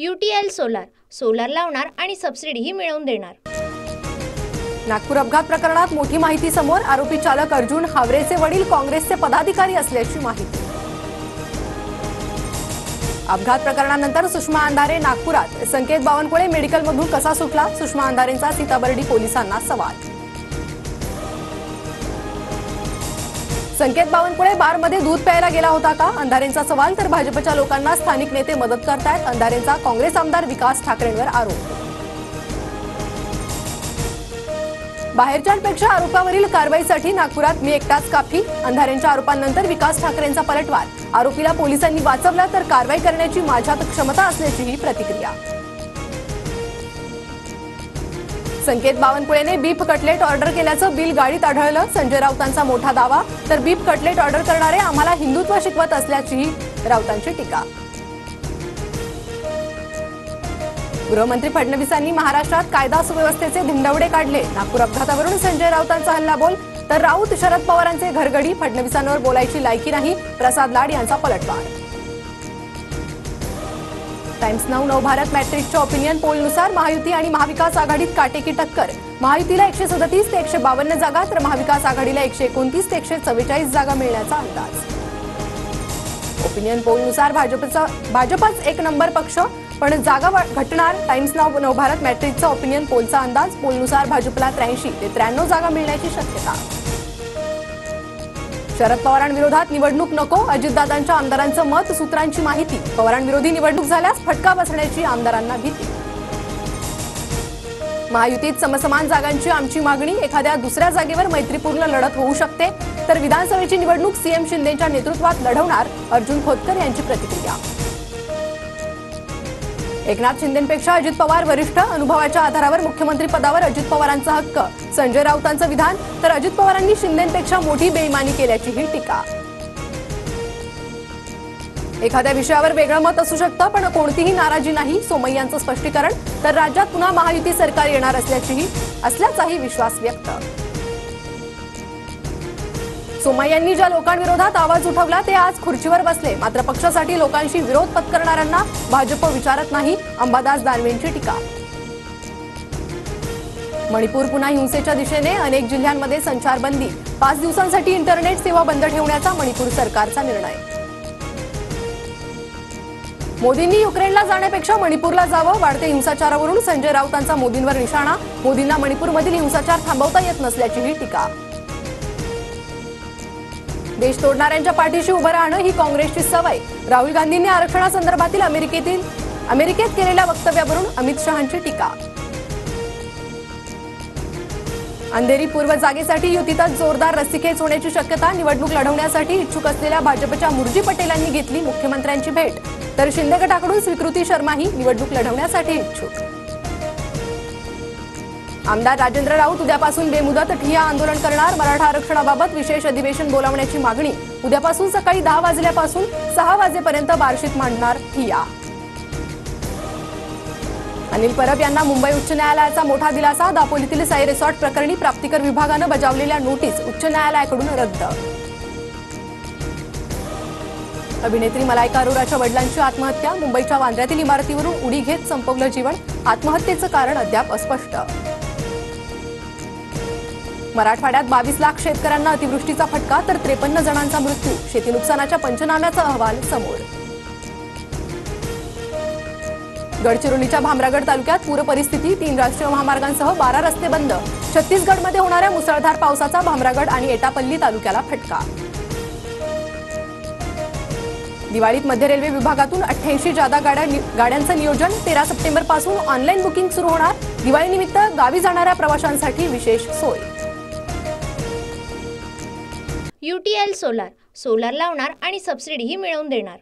UTL solar, solar लावणार आणि सबसिडीही मिळवून देणार। नागपूर अपघात प्रकरणात मोठी माहिती समोर। आरोपी चालक अर्जुन हावरेचे वडील काँग्रेसचे पदाधिकारी असल्याची माहिती। अपघात प्रकरणानंतर सुषमा अंधारे नागपुरात। संकेत बावनकुळे मेडिकलमधून कसा सुटला? सुषमा अंधारेंचा सीताबर्डी पोलिसांना सवाल। संकेत बावनकुळे बारमध्ये दूध प्यायला गेला होता का? अंधारेंचा सवाल। तर भाजपच्या लोकांना स्थानिक नेते मदत करतायत, अंधारेंचा काँग्रेस आमदार विकास ठाकरेंवर आरोप। बाहेरच्यांपेक्षा आरोपावरील कारवाईसाठी नागपुरात मी एकटाच काफी। अंधारेंच्या आरोपांनंतर विकास ठाकरेंचा पलटवार। आरोपीला पोलिसांनी वाचवलं तर कारवाई करण्याची माझ्यात क्षमता असल्याचीही प्रतिक्रिया। संकेत बावनकुळेने बीफ कटलेट ऑर्डर केल्याचं बिल गाडीत आढळलं। संजय राऊतांचा मोठा दावा। तर बीफ कटलेट ऑर्डर करणारे आम्हाला हिंदुत्व शिकवत असल्याचीही राऊतांची टीका। गृहमंत्री फडणवीसांनी महाराष्ट्रात कायदा सुव्यवस्थेचे धिंडवडे काढले। नागपूर अपघातावरून संजय राऊतांचा हल्लाबोल। तर राऊत शरद पवारांचे घरगडी, फडणवीसांवर बोलायची लायकी नाही, प्रसाद लाड यांचा पलटवार। टाइम्स नाऊ नवभारत मॅट्रिकच्या ओपिनियन पोलनुसार महायुती आणि महाविकास आघाडीत काटेकी टक्कर। महायुतीला 137 ते 152 जागा, तर महाविकास आघाडीला 129 ते 144 जागा मिळण्याचा अंदाज। ओपिनियन पोलनुसार भाजपच एक नंबर पक्ष, पण जागा घटणार। टाइम्स नाऊ नवभारत मॅट्रिकचा ओपिनियन पोलचा अंदाज। पोलनुसार भाजपला 83 ते 93 जागा मिळण्याची शक्यता। शरद पवारांविरोधात निवडणूक नको, अजितदादांच्या आमदारांचं मत। सूत्रांची माहिती, पवारांविरोधी निवडणूक झाल्यास फटका बसण्याची आमदारांना भीती। महायुतीत समसमान जागांची आमची मागणी, एखाद्या दुसऱ्या जागेवर मैत्रीपूर्ण लढत होऊ शकते। तर विधानसभेची निवडणूक सीएम शिंदेंच्या नेतृत्वात लढवणार, अर्जुन खोतकर यांची प्रतिक्रिया। एकनाथ शिंदेंपेक्षा अजित पवार वरिष्ठ, अनुभवाच्या आधारावर मुख्यमंत्री पदावर अजित पवारांचा हक्क। संजय राऊतांचं विधान। तर अजित पवारांनी शिंदेंपेक्षा मोठी बेईमानी केल्याचीही टीका। एखाद्या विषयावर वेगळं मत असू शकतं, पण कोणतीही नाराजी नाही, सोमय्यांचं स्पष्टीकरण। तर राज्यात पुन्हा महायुती सरकार येणार असल्याचाही विश्वास व्यक्त। सोमय्यांनी ज्या लोकांविरोधात आवाज उठवला ते आज खुर्चीवर बसले, मात्र पक्षासाठी लोकांशी विरोध पत्करणाऱ्यांना भाजप विचारत नाही, अंबादास दानवेंची टीका। मणिपूर पुन्हा हिंसेच्या दिशेने, अनेक जिल्ह्यांमध्ये संचारबंदी। 5 दिवसांसाठी इंटरनेट सेवा बंद ठेवण्याचा मणिपूर सरकारचा निर्णय। मोदींनी युक्रेनला जाण्यापेक्षा मणिपूरला जावं, वाढत्या हिंसाचारावरून संजय राऊतांचा मोदींवर निशाणा। मोदींना मणिपूरमधील हिंसाचार थांबवता येत नसल्याचीही टीका। देश तोडणाऱ्यांच्या पाठीशी उभं राहणं ही काँग्रेसची सवय। राहुल गांधींनी आरक्षणासंदर्भातील अमेरिकेत केलेल्या वक्तव्यावरून अमित शहांची टीका। अंधेरी पूर्व जागेसाठी युतीतच जोरदार रस्सीखेच होण्याची शक्यता। निवडणूक लढवण्यासाठी इच्छुक असलेल्या भाजपच्या मुरजी पटेलांनी घेतली मुख्यमंत्र्यांची भेट। तर शिंदे गटाकडून स्वीकृती शर्माही निवडणूक लढवण्यासाठी इच्छुक। आमदार राजेंद्र राऊत उद्यापासून बेमुदत ठिय्या आंदोलन करणार। मराठा आरक्षणाबाबत विशेष अधिवेशन बोलावण्याची मागणी। उद्यापासून सकाळी 10 वाजल्यापासून 6 वाजेपर्यंत बार्शीत मांडणार ठिय्या। अनिल परब यांना मुंबई उच्च न्यायालयाचा मोठा दिलासा। दापोलीतील साई रिसॉर्ट प्रकरणी प्राप्तिकर विभागानं बजावलेल्या नोटीस उच्च न्यायालयाकडून रद्द। अभिनेत्री मलायका अरोराच्या वडिलांची आत्महत्या। मुंबईच्या वांद्र्यातील इमारतीवरून उडी घेत संपवलं जीवन। आत्महत्येचं कारण अद्याप अस्पष्ट। मराठवाड्यात 22 लाख शेतकऱ्यांना अतिवृष्टीचा फटका, तर 53 जणांचा मृत्यू। शेती नुकसानाच्या पंचनाम्याचा अहवाल समोर। गडचिरोलीच्या भामरागड तालुक्यात पूर परिस्थिती। 3 राष्ट्रीय महामार्गांसह 12 रस्ते बंद। छत्तीसगडमध्ये होणाऱ्या मुसळधार पावसाचा भामरागड आणि एटापल्ली तालुक्याला फटका। दिवाळीत मध्य रेल्वे विभागातून 88 जादा गाड्यांचं नियोजन। 13 सप्टेंबरपासून ऑनलाईन बुकिंग सुरू होणार। दिवाळीनिमित्त गावी जाणाऱ्या प्रवाशांसाठी विशेष सोय। UTL सोलार, सोलार लावणार आणि सबसिडीही मिळवून देणार।